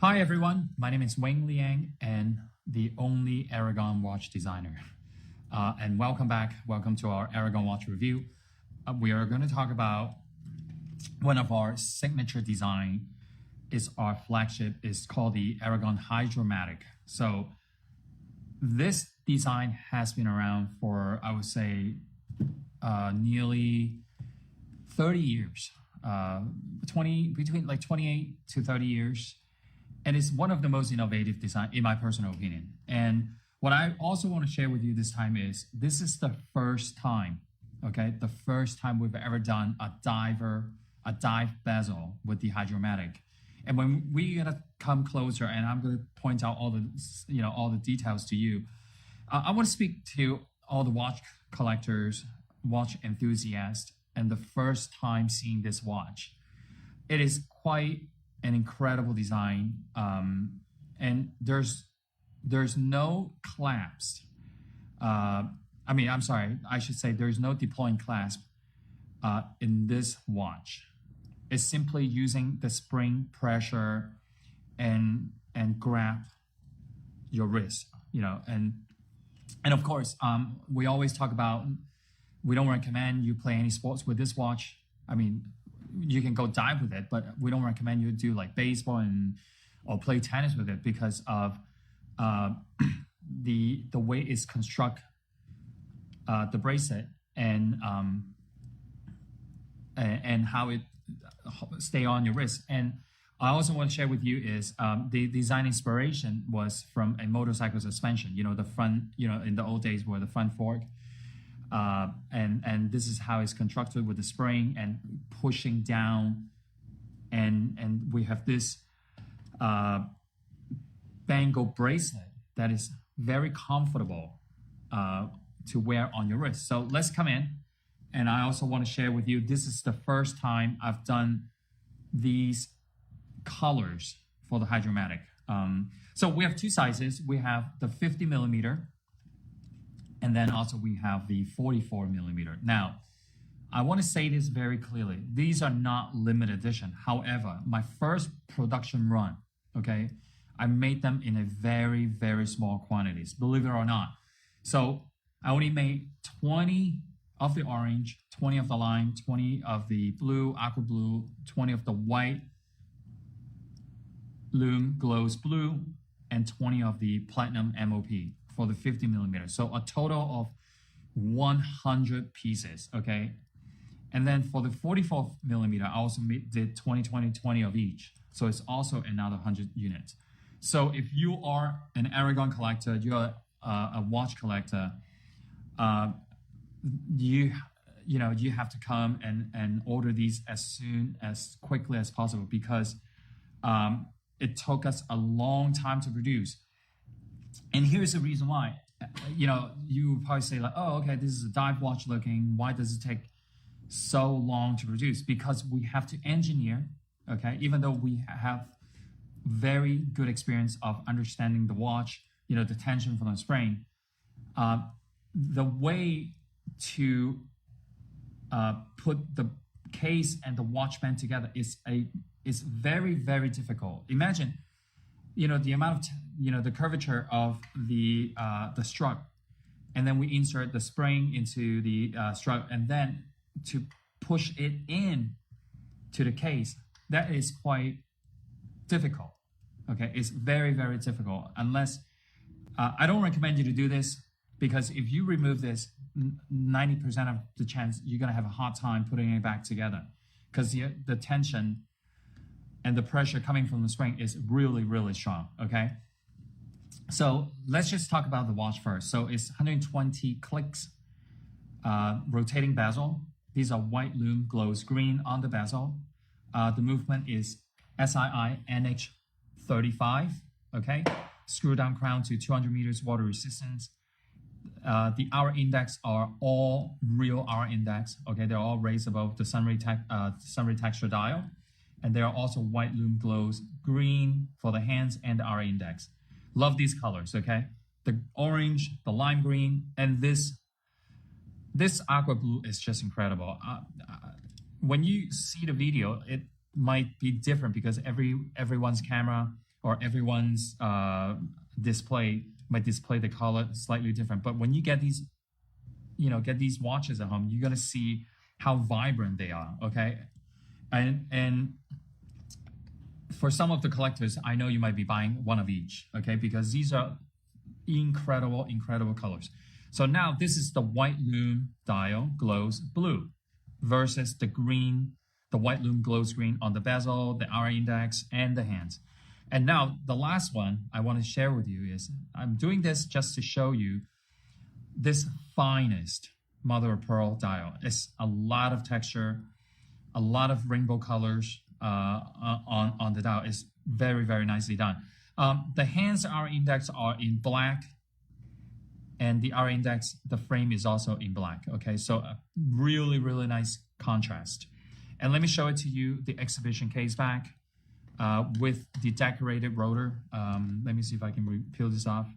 Hi everyone, my name is Wayne Liang and the only Aragon watch designer. And welcome back, welcome to our Aragon watch review. We are going to talk about one of our signature design, is our flagship, is called the Aragon Hydraumatic. So this design has been around for, I would say, nearly 30 years, between like 28 to 30 years. And it's one of the most innovative design, in my personal opinion. And what I also want to share with you this time is, this is the first time, okay? The first time we've ever done a dive bezel with the Hydraumatic. And when we're gonna come closer, and I'm gonna point out all the details to you, I want to speak to all the watch collectors, watch enthusiasts, and the first time seeing this watch. It is quite an incredible design, and there's no clasp. I'm sorry, I should say there's no deploying clasp in this watch. It's simply using the spring pressure and grab your wrist, and of course, we always talk about, we don't recommend you play any sports with this watch. I mean, you can go dive with it, but we don't recommend you do like baseball or play tennis with it because of the way it's construct the bracelet and how it stay on your wrist. And I also want to share with you is the design inspiration was from a motorcycle suspension. The front, in the old days were the front fork. And this is how it's constructed with the spring and pushing down, and we have this bangle bracelet that is very comfortable to wear on your wrist. So let's come in, and I also want to share with you, this is the first time I've done these colors for the Hydraumatic. So we have two sizes. We have the 50mm. And then also we have the 44mm. Now, I want to say this very clearly. These are not limited edition. However, my first production run, okay, I made them in a very, very small quantities, believe it or not. So I only made 20 of the orange, 20 of the lime, 20 of the blue, aqua blue, 20 of the white, lume glows blue, and 20 of the platinum MOP for the 50mm. So a total of 100 pieces, okay? And then for the 44mm, I also did 20, 20, 20 of each. So it's also another 100 units. So if you are an Aragon collector, you're a watch collector, you have to come and order these as quickly as possible, because it took us a long time to produce. And here's the reason why. You probably say like, oh, okay, this is a dive watch looking. Why does it take so long to produce? Because we have to engineer, okay? Even though we have very good experience of understanding the watch, the tension from the spring, the way to put the case and the watch band together is very, very difficult. Imagine, the amount of, the curvature of the strut, and then we insert the spring into the strut, and then to push it in to the case. That is quite difficult. Okay, it's very, very difficult. Unless I don't recommend you to do this, because if you remove this, 90% of the chance you're gonna have a hard time putting it back together, because the tension and the pressure coming from the spring is really, really strong. Okay, So let's just talk about the watch first. So it's 120 clicks, rotating bezel. These are white lume glows green on the bezel. The movement is SII NH35, okay? Screw down crown to 200 meters water resistance. The hour index are all real hour index, okay? They're all raised above the sunray texture dial. And there are also white lume glows green for the hands and the hour index. Love these colors, okay? The orange, the lime green, and this aqua blue is just incredible. When you see the video, it might be different because everyone's camera or everyone's display might display the color slightly different. But when you get these, get these watches at home, you're gonna see how vibrant they are, okay? And for some of the collectors, I know you might be buying one of each, okay? Because these are incredible, incredible colors. So now this is the white lume dial glows blue versus the green, the white lume glows green on the bezel, the hour index, and the hands. And now the last one I want to share with you is, I'm doing this just to show you this finest mother of pearl dial. It's a lot of texture, a lot of rainbow colors on the dial. Is very, very nicely done. The hands hour index are in black, and the hour index, the frame is also in black. Okay, so a really, really nice contrast. And let me show it to you, the exhibition case back with the decorated rotor. Let me see if I can peel this off.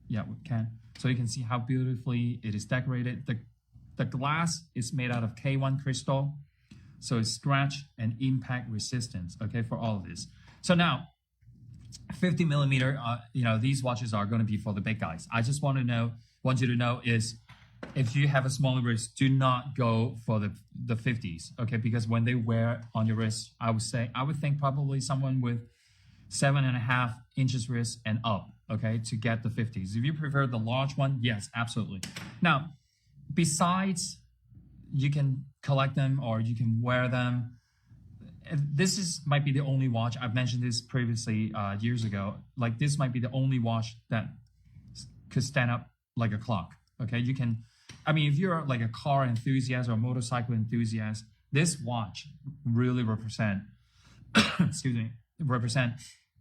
Yeah, we can. So you can see how beautifully it is decorated. The glass is made out of K1 crystal. So it's scratch and impact resistance, okay, for all of this. So now, 50 millimeter, these watches are going to be for the big guys. I just want you to know is, if you have a smaller wrist, do not go for the 50s, okay? Because when they wear on your wrist, I would think probably someone with 7.5 inches wrist and up, okay, to get the 50s. If you prefer the large one, yes, absolutely. Now, besides, you can collect them or you can wear them. This might be the only watch, I've mentioned this previously years ago, like this might be the only watch that could stand up like a clock, okay? You can, if you're like a car enthusiast or motorcycle enthusiast, this watch really represent,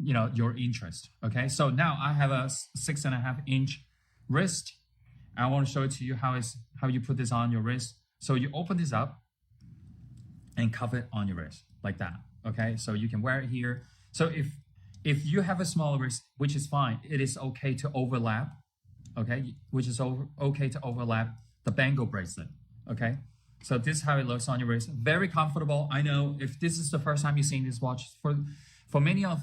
your interest, okay? So now I have a 6.5 inch wrist. I want to show it to you how you put this on your wrist. So you open this up and cuff it on your wrist like that, okay? So you can wear it here. So if you have a smaller wrist, which is fine, it is okay to overlap, okay? Which is okay to overlap the bangle bracelet, okay? So this is how it looks on your wrist. Very comfortable. I know if this is the first time you've seen this watch, for many of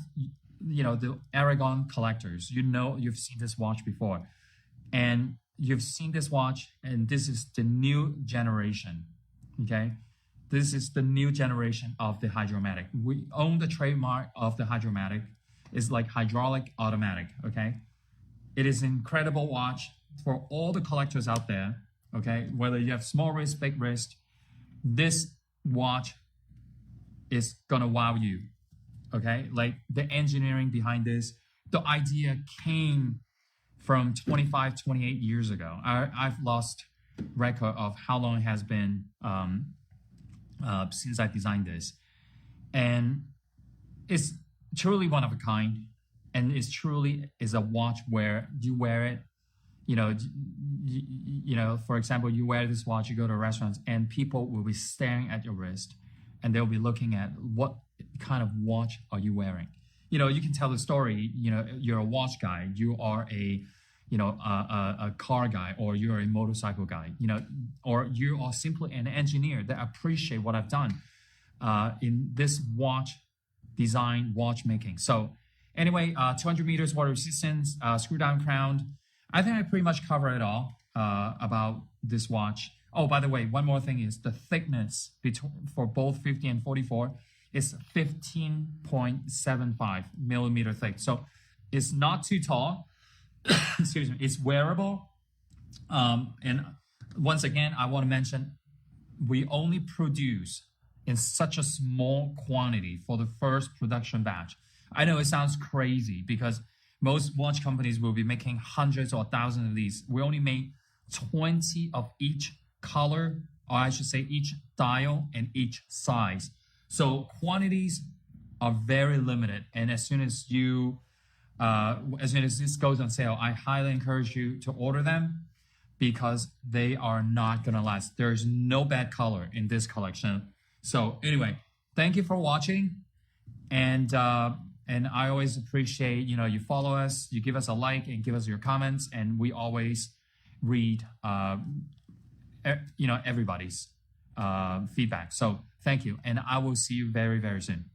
the Aragon collectors, you've seen this watch before, and you've seen this watch, and this is the new generation, okay? This is the new generation of the HYDROMATIC. We own the trademark of the HYDROMATIC. It's like hydraulic automatic, okay? It is an incredible watch for all the collectors out there, okay? Whether you have small wrist, big wrist, this watch is gonna wow you, okay? Like the engineering behind this, the idea came from 25, 28 years ago. I've lost record of how long it has been since I designed this. And it's truly one of a kind. And it's truly is a watch where you wear it, for example, you wear this watch, you go to restaurants, and people will be staring at your wrist, and they'll be looking at what kind of watch are you wearing. You can tell the story. You're a watch guy, you are a car guy, or you're a motorcycle guy, or you are simply an engineer that appreciate what I've done in this watch design, watchmaking. So anyway, 200 meters water resistance, screw down crown. I think I pretty much cover it all about this watch. Oh, by the way, one more thing is the thickness for both 50 and 44 is 15.75 millimeter thick. So it's not too tall. Excuse me, it's wearable. And once again, I want to mention, we only produce in such a small quantity for the first production batch. I know it sounds crazy because Most watch companies will be making hundreds or thousands of these. We only made 20 of each color, or I should say each dial and each size. So quantities are very limited. And as soon as this goes on sale, I highly encourage you to order them because they are not gonna last. There's no bad color in this collection. So anyway, thank you for watching. And I always appreciate, you follow us, you give us a like and give us your comments, and we always read, everybody's feedback. So thank you, and I will see you very, very soon.